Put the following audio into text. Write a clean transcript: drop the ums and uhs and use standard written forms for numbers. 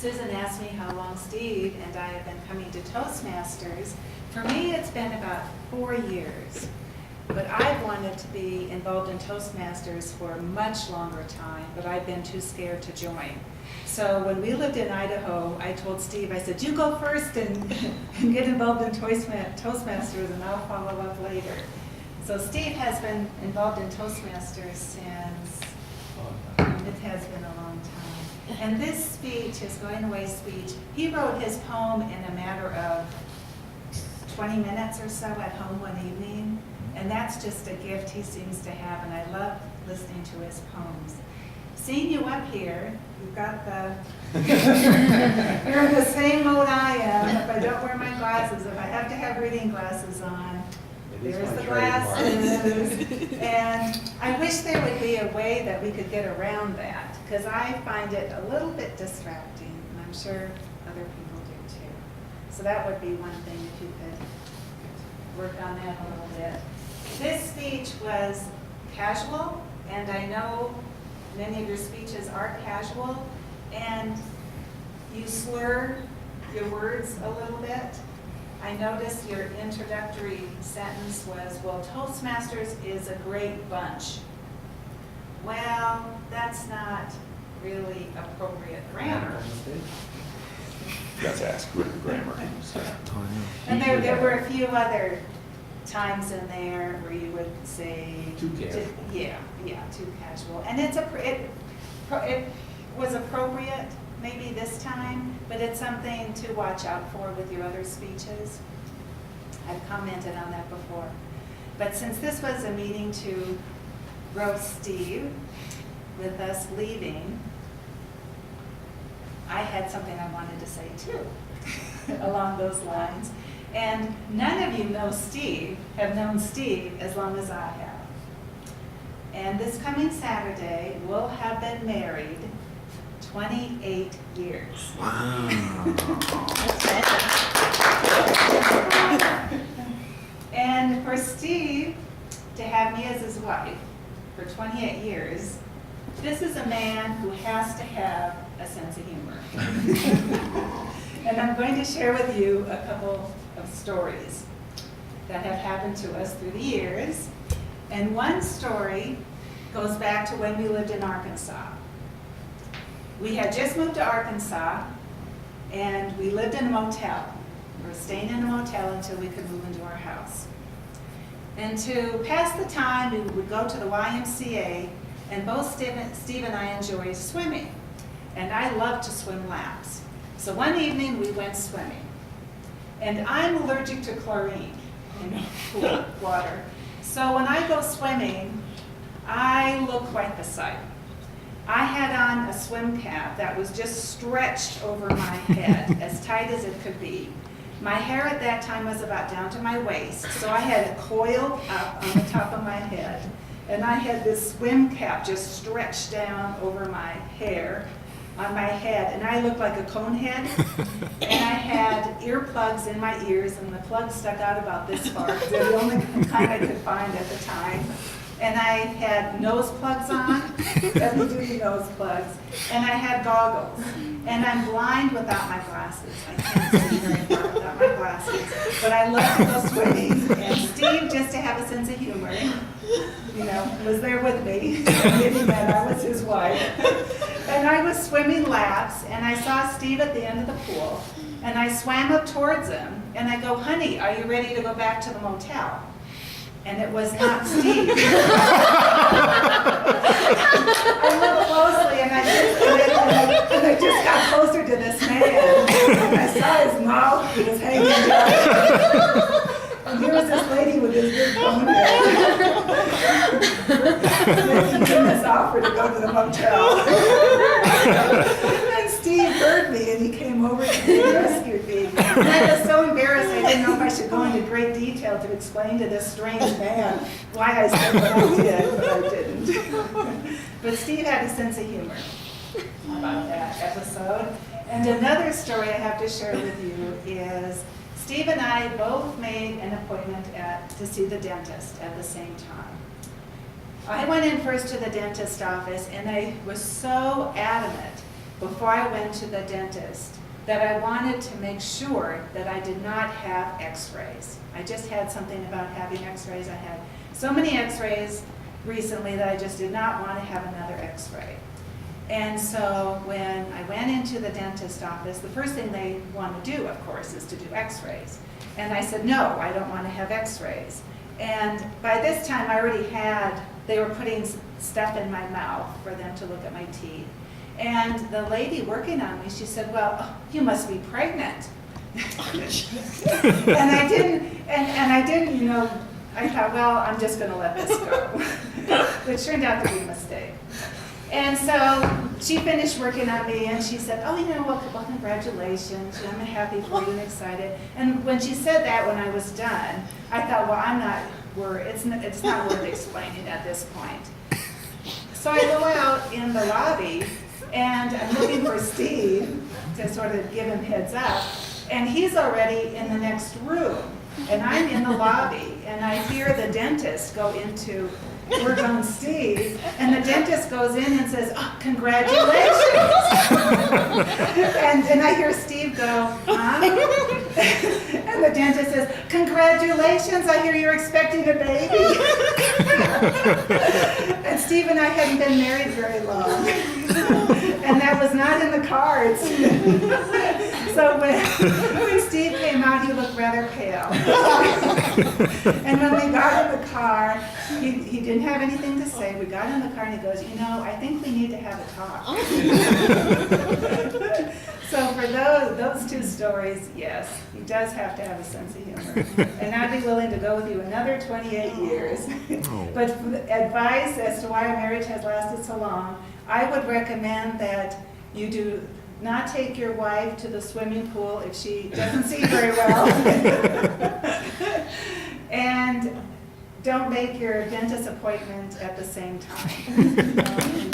Susan asked me how long Steve and I have been coming to Toastmasters. For me, it's been about 4 years. But I've wanted to be involved in Toastmasters for a much longer time, but I've been too scared to join. So when we lived in Idaho, I told Steve, I said, you go first and get involved in Toastmasters and I'll follow up later. So Steve has been involved in Toastmasters since, it has been a long time. And this speech, his going away speech, he wrote his poem in a matter of 20 minutes or so at home one evening. And that's just a gift he seems to have, and I love listening to his poems. Seeing you up here, you've got the, you're in the same mode I am. If I don't wear my glasses, if I have to have reading glasses on, there's the glasses. And I wish there would be a way that we could get around that, because I find it a little bit distracting, and I'm sure other people do too. So that would be one thing if you could work on that a little bit. This speech was casual, and I know many of your speeches are casual, and you slur your words a little bit. I noticed your introductory sentence was, well, Toastmasters is a great bunch. Well, that's not really appropriate grammar. That's asked good grammar. And there were a few other times in there where you would say Too casual. Yeah, too casual. And it was appropriate maybe this time, but it's something to watch out for with your other speeches. I've commented on that before. But since this was a meeting to roast Steve, with us leaving, I had something I wanted to say too, along those lines. And none of you know Steve, have known Steve as long as I have. And this coming Saturday, we'll have been married 28 years. Wow. And for Steve to have me as his wife for 28 years, this is a man who has to have a sense of humor. And I'm going to share with you a couple of stories that have happened to us through the years. And one story goes back to when we lived in Arkansas. We had just moved to Arkansas, and we lived in a motel. We were staying in a motel until we could move into our house. And to pass the time, we would go to the YMCA, and both Steve and I enjoy swimming. And I love to swim laps. So one evening we went swimming. And I'm allergic to chlorine in pool water. So when I go swimming, I look quite the sight. I had on a swim cap that was just stretched over my head, as tight as it could be. My hair at that time was about down to my waist, so I had it coiled up on the top of my head. And I had this swim cap just stretched down over my hair, on my head, and I looked like a cone head. And I had earplugs in my ears, and the plugs stuck out about this far, because they're the only kind I could find at the time. And I had nose plugs on, heavy-duty nose plugs, and I had goggles. And I'm blind without my glasses. I can't see very far without my glasses. But I love to go swimming. And Steve, just to have a sense of humor, was there with me, admitting that I was his wife. And I was swimming laps, and I saw Steve at the end of the pool, and I swam up towards him, and I go, honey, are you ready to go back to the motel? And it was not Steve. I looked closely, and I just got closer to this man, and I saw his mouth, he was hanging down. And here was this lady with his big ponytail making him this offer to go to the motel. And then Steve heard me, and he came over to me and rescued me. And I was so embarrassed, I didn't know if I should go into great detail to explain to this strange man why I said what I did, but I didn't. But Steve had a sense of humor about that episode. And another story I have to share with you is Steve and I both made an appointment to see the dentist at the same time. I went in first to the dentist office, and I was so adamant before I went to the dentist that I wanted to make sure that I did not have x-rays. I just had something about having x-rays. I had so many x-rays recently that I just did not want to have another x-ray. And so when I went into the dentist office, the first thing they want to do, of course, is to do x-rays. And I said, no, I don't want to have x-rays. And by this time, I already had, they were putting stuff in my mouth for them to look at my teeth. And the lady working on me, she said, well, oh, you must be pregnant. And I didn't, you know, I thought, well, I'm just going to let this go, which turned out to be a mistake. And so she finished working on me, and she said, oh, you know, well, congratulations. I'm happy for you and excited. And when she said that, when I was done, I thought, well, I'm not worried. It's not worth explaining at this point. So I go out in the lobby, and I'm looking for Steve to sort of give him heads up. And he's already in the next room. And I'm in the lobby, and I hear the dentist go into work on Steve, and the dentist goes in and says, oh, congratulations. and I hear Steve go, huh? And the dentist says, congratulations, I hear you're expecting a baby. And Steve and I hadn't been married very long. And that was not in the cards. So when Steve came out, he looked rather pale. And when we got in the car, he didn't have anything to say. We got in the car and he goes, you know, I think we need to have a talk. So for those two stories, yes, he does have to have a sense of humor. And I'd be willing to go with you another 28 years. But for the advice as to why a marriage has lasted so long, I would recommend that you do not take your wife to the swimming pool if she doesn't see very well. And don't make your dentist appointment at the same time.